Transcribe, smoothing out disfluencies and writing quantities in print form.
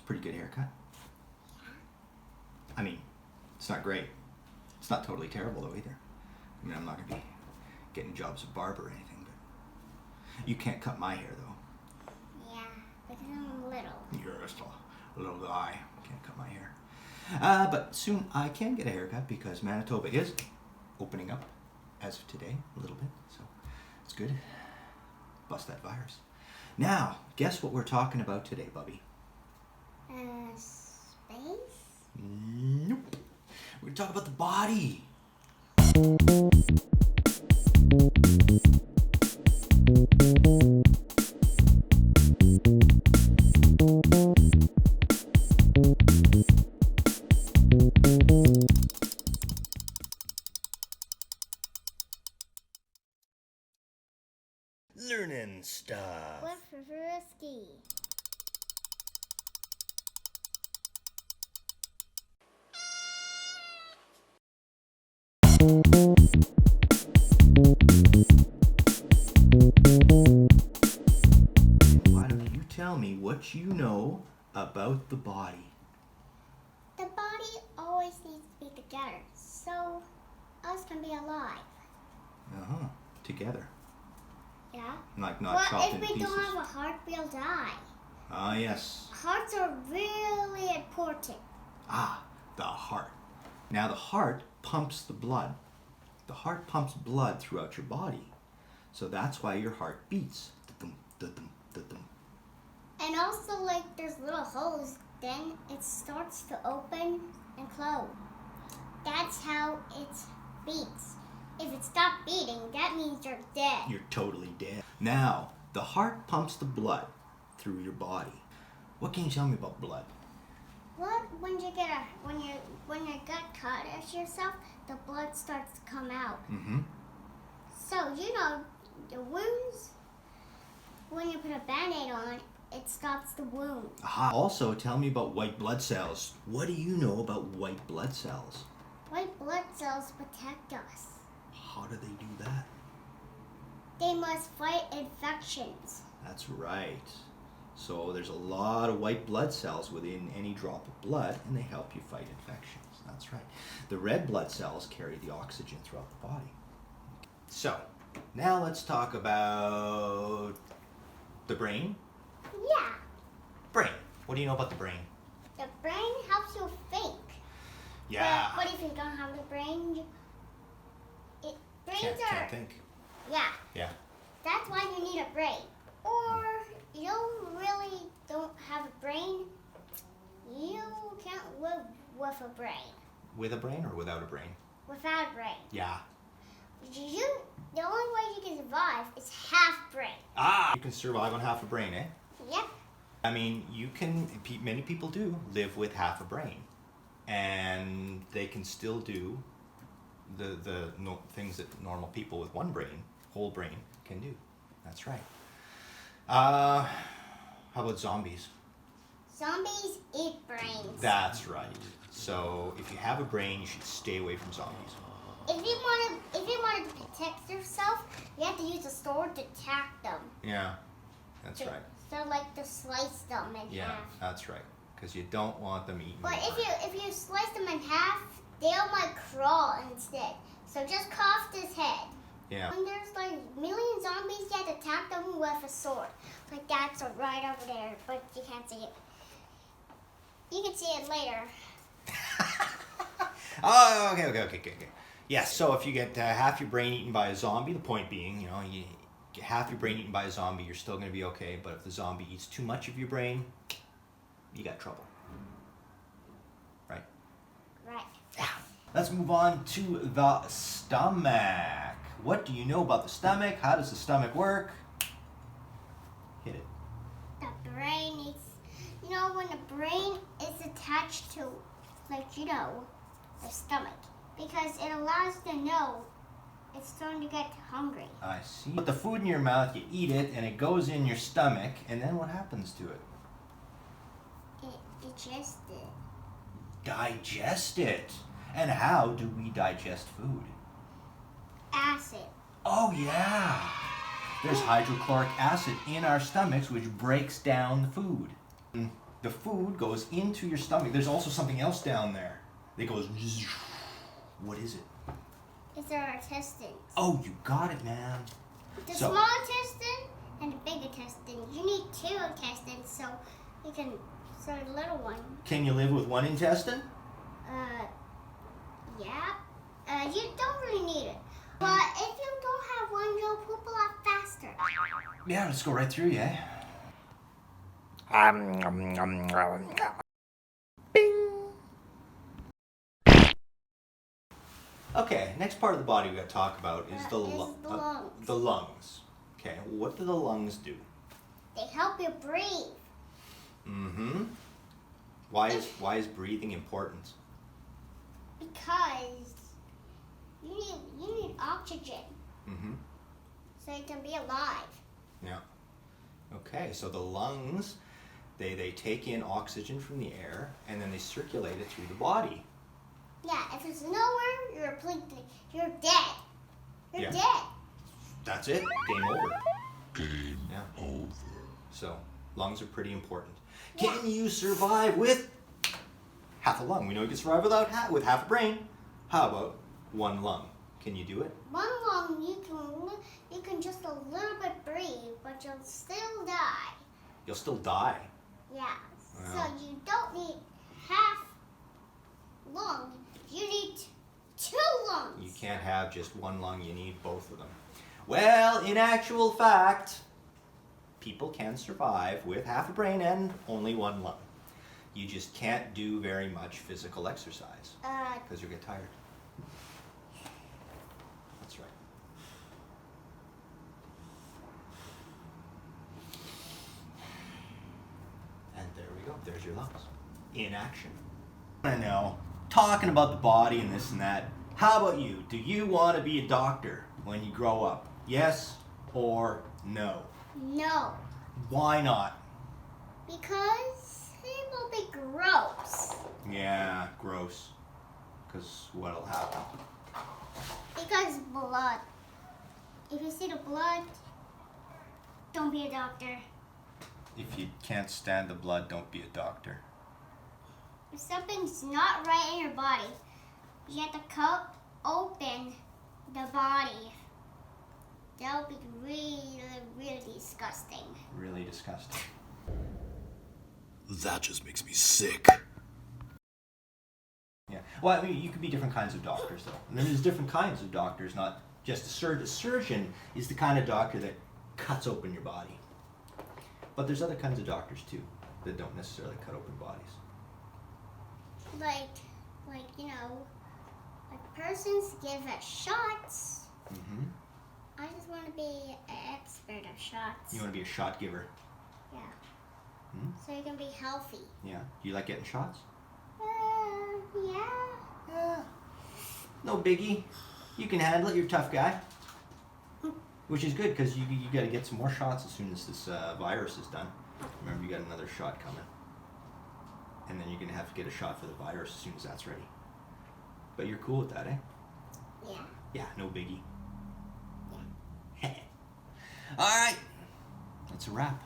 a pretty good haircut. I mean, it's not great. It's not totally terrible though either. I mean, I'm not gonna be getting jobs at barber or anything, but you can't cut my hair though. Yeah, because I'm little. You're just a little guy. Can't cut my hair. But soon I can get a haircut because Manitoba is opening up as of today a little bit, so it's good. Bust that virus. Now, guess what we're talking about today, Bubby? Space? Nope. We're gonna talk about the body. Learning stuff. With Rizky. Why don't you tell me what you know about the body? The body always needs to be together, so us can be alive. Uh-huh. Together. Yeah? Like not Well, chopped if into we pieces. don't have a heart, we'll die. Ah, yes. Hearts are really important. Ah, the heart. Now the heart pumps the blood. The heart pumps blood throughout your body. So that's why your heart beats. Da-dum, da-dum, da-dum. And also, like, there's little holes, then it starts to open and close. That's how it beats. If it stopped beating, that means you're dead. You're totally dead. Now, the heart pumps the blood through your body. What can you tell me about blood? What when your gut cuts yourself, the blood starts to come out. Mm-hmm. So the wounds. When you put a Band-Aid on, it stops the wound. Aha. Also, tell me about white blood cells. What do you know about white blood cells? White blood cells protect us. How do they do that? They must fight infections. That's right. So there's a lot of white blood cells within any drop of blood, and they help you fight infections. That's right. The red blood cells carry the oxygen throughout the body. So, now let's talk about the brain. Yeah. Brain. What do you know about the brain? The brain helps you think. Yeah. But if you don't have the brain, Can't think. Yeah. Yeah. That's why you need a brain. Or you really don't have a brain, you can't live with a brain. With a brain or without a brain? Without a brain. Yeah. The only way you can survive is half brain. Ah! You can survive on half a brain, eh? Yep. I mean, many people do live with half a brain. And they can still do the things that normal people with one brain, whole brain, can do. That's right. How about zombies? Zombies eat brains. That's right. So if you have a brain, you should stay away from zombies. If you wanted to protect yourself, you have to use a sword to attack them. Yeah, that's right. So like to slice them in Yeah, half. that's right. Because you don't want them eating. But your if you slice them in half, they might crawl instead. So just cut off this head. Yeah. When there's like million zombies, you have to attack them with a sword. Like that's right over there, but you can't see it. You can see it later. Oh, okay. Yes, so if you get half your brain eaten by a zombie, the point being, you get half your brain eaten by a zombie, you're still going to be okay. But if the zombie eats too much of your brain, you got trouble. Right? Right. Yeah. Let's move on to the stomach. What do you know about the stomach? How does the stomach work? Hit it. The brain is, when the brain is attached to, the stomach, because it allows to know it's starting to get hungry. I see. Put the food in your mouth, you eat it, and it goes in your stomach, and then what happens to it? It digests it. Digest it. And how do we digest food? Acid. Oh yeah. There's hydrochloric acid in our stomachs which breaks down the food. the food goes into your stomach. There's also something else down there. It goes. What is it? It's our intestines. Oh, you got it, man. The small intestine and the big intestine. You need 2 intestines so you can start a little one. Can you live with 1 intestine? Yeah. You don't really need it. But if you don't have one, you'll poop a lot faster. Yeah, let's go right through, yeah. Bing. Okay, next part of the body we got to talk about is the lungs. The lungs. Okay, what do the lungs do? They help you breathe. Mm-hmm. Why is breathing important? Because you need oxygen. Mm-hmm. So you can be alive. Yeah. Okay, so the lungs, they take in oxygen from the air and then they circulate it through the body. Yeah, if it's nowhere, you're dead. You're dead. That's it. Game over. Game over. So, lungs are pretty important. Can you survive with half a lung? We know you can survive with half a brain. How about 1 lung? Can you do it? 1 lung, you can just a little bit breathe, but you'll still die. You'll still die. Yeah. Wow. So you don't need half lung. You need 2 lungs. You can't have just 1 lung. You need both of them. Well, in actual fact, people can survive with half a brain and only 1 lung. You just can't do very much physical exercise because you'll get tired. That's right. And there we go. There's your lungs. In action. I know. Talking about the body and this and that. How about you? Do you want to be a doctor when you grow up? Yes or no? No. Why not? Because it will be gross. Yeah, gross. Because what'll happen? Because blood. If you see the blood, don't be a doctor. If you can't stand the blood, don't be a doctor. If something's not right in your body, you have to cut open the body. That would be really, really disgusting. Really disgusting. That just makes me sick. Yeah. Well, I mean, you could be different kinds of doctors, though. And there's different kinds of doctors, not just a surgeon. A surgeon is the kind of doctor that cuts open your body. But there's other kinds of doctors, too, that don't necessarily cut open bodies. Like persons give us shots. Mm-hmm. I just want to be an expert of shots. You want to be a shot giver? Yeah. Hmm? So you can be healthy. Yeah. Do you like getting shots? Yeah. Yeah. No biggie. You can handle it. You're a tough guy. Which is good because you got to get some more shots as soon as this virus is done. Remember, you got another shot coming. And then you're going to have to get a shot for the virus as soon as that's ready. But you're cool with that, eh? Yeah. Yeah, no biggie. Yeah. All right. That's a wrap.